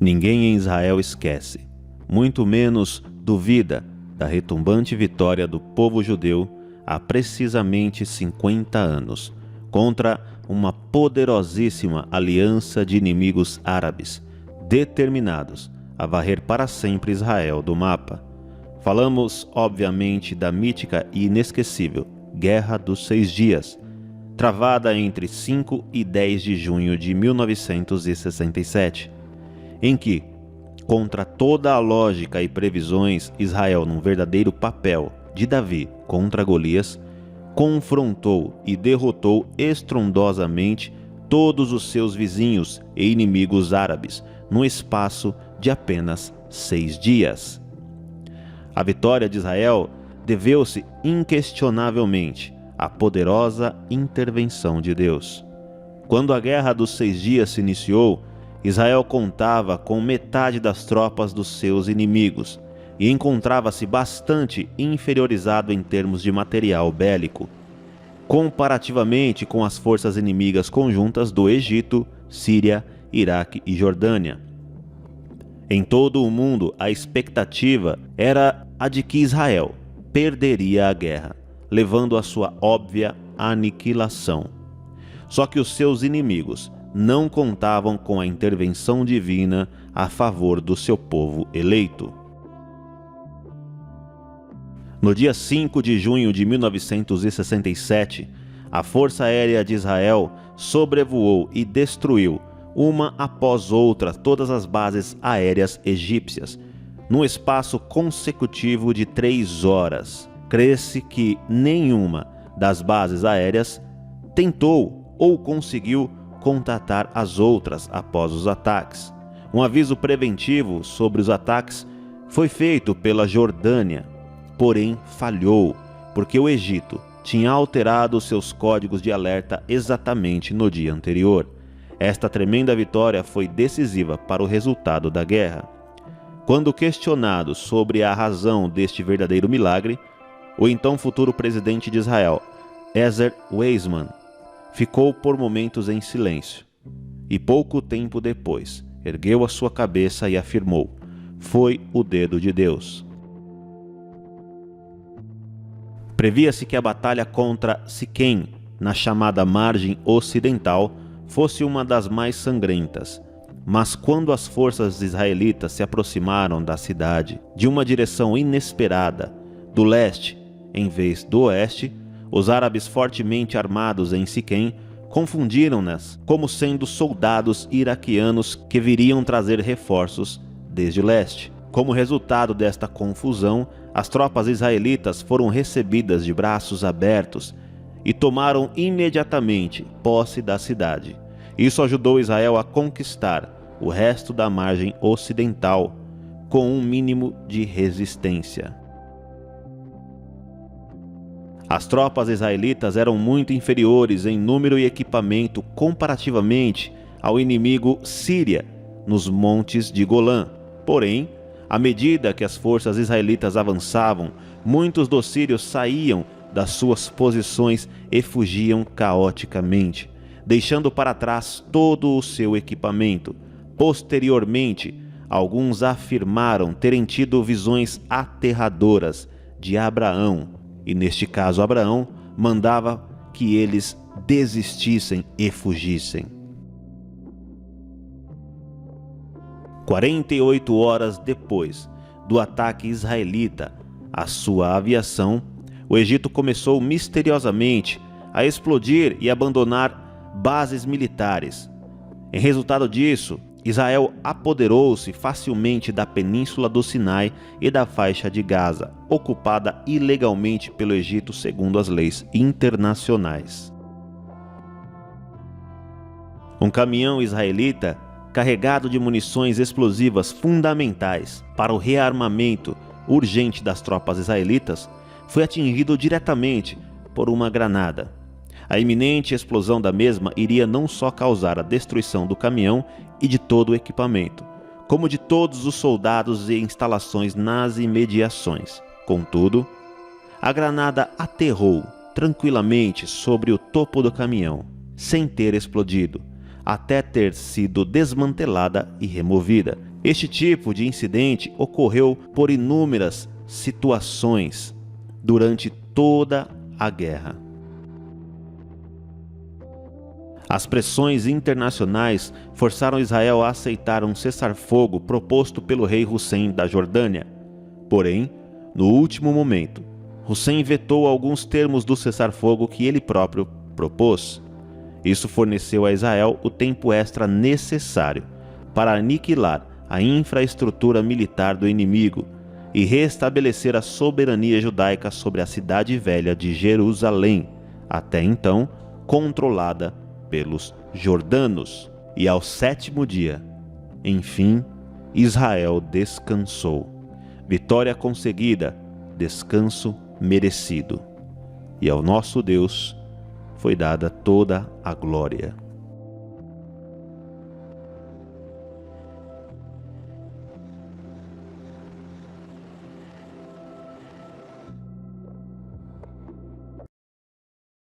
Ninguém em Israel esquece, muito menos duvida da retumbante vitória do povo judeu há precisamente 50 anos, contra uma poderosíssima aliança de inimigos árabes, determinados a varrer para sempre Israel do mapa. Falamos, obviamente, da mítica e inesquecível Guerra dos 6 Dias, travada entre 5 e 10 de junho de 1967, em que, contra toda a lógica e previsões, Israel, num verdadeiro papel de Davi contra Golias, confrontou e derrotou estrondosamente todos os seus vizinhos e inimigos árabes, no espaço de apenas 6 dias. A vitória de Israel deveu-se inquestionavelmente à poderosa intervenção de Deus. Quando a Guerra dos 6 Dias se iniciou, Israel contava com metade das tropas dos seus inimigos e encontrava-se bastante inferiorizado em termos de material bélico, comparativamente com as forças inimigas conjuntas do Egito, Síria, Iraque e Jordânia. Em todo o mundo, a expectativa era a de que Israel perderia a guerra, levando à sua óbvia aniquilação. Só que os seus inimigos não contavam com a intervenção divina a favor do seu povo eleito. No dia 5 de junho de 1967, a Força Aérea de Israel sobrevoou e destruiu, uma após outra, todas as bases aéreas egípcias, num espaço consecutivo de 3 horas. Crê-se que nenhuma das bases aéreas tentou ou conseguiu contatar as outras após os ataques. Um aviso preventivo sobre os ataques foi feito pela Jordânia, porém falhou, porque o Egito tinha alterado seus códigos de alerta exatamente no dia anterior. Esta tremenda vitória foi decisiva para o resultado da guerra. Quando questionado sobre a razão deste verdadeiro milagre, o então futuro presidente de Israel, Ezer Weizmann, ficou por momentos em silêncio e pouco tempo depois ergueu a sua cabeça e afirmou: "Foi o dedo de Deus." Previa-se que a batalha contra Siquém, na chamada margem ocidental, fosse uma das mais sangrentas. Mas quando as forças israelitas se aproximaram da cidade de uma direção inesperada, do leste em vez do oeste, os árabes fortemente armados em Siquém confundiram-nas como sendo soldados iraquianos que viriam trazer reforços desde o leste. Como resultado desta confusão, as tropas israelitas foram recebidas de braços abertos e tomaram imediatamente posse da cidade. Isso ajudou Israel a conquistar o resto da margem ocidental com um mínimo de resistência. As tropas israelitas eram muito inferiores em número e equipamento comparativamente ao inimigo Síria nos montes de Golã. Porém, à medida que as forças israelitas avançavam, muitos dos sírios saíam das suas posições e fugiam caoticamente, deixando para trás todo o seu equipamento. Posteriormente, alguns afirmaram terem tido visões aterradoras de Abraão, e neste caso Abraão mandava que eles desistissem e fugissem. 48 horas depois do ataque israelita à sua aviação, o Egito começou misteriosamente a explodir e abandonar bases militares. Em resultado disso, Israel apoderou-se facilmente da península do Sinai e da faixa de Gaza, ocupada ilegalmente pelo Egito segundo as leis internacionais. Um caminhão israelita carregado de munições explosivas fundamentais para o rearmamento urgente das tropas israelitas, foi atingido diretamente por uma granada. A iminente explosão da mesma iria não só causar a destruição do caminhão e de todo o equipamento, como de todos os soldados e instalações nas imediações. Contudo, a granada aterrou tranquilamente sobre o topo do caminhão, sem ter explodido, até ter sido desmantelada e removida. Este tipo de incidente ocorreu por inúmeras situações durante toda a guerra. As pressões internacionais forçaram Israel a aceitar um cessar-fogo proposto pelo rei Hussein da Jordânia. Porém, no último momento, Hussein vetou alguns termos do cessar-fogo que ele próprio propôs. Isso forneceu a Israel o tempo extra necessário para aniquilar a infraestrutura militar do inimigo e restabelecer a soberania judaica sobre a cidade velha de Jerusalém, até então controlada pelos jordanos. E ao 7º dia, enfim, Israel descansou. Vitória conseguida, descanso merecido. E ao nosso Deus foi dada toda a glória.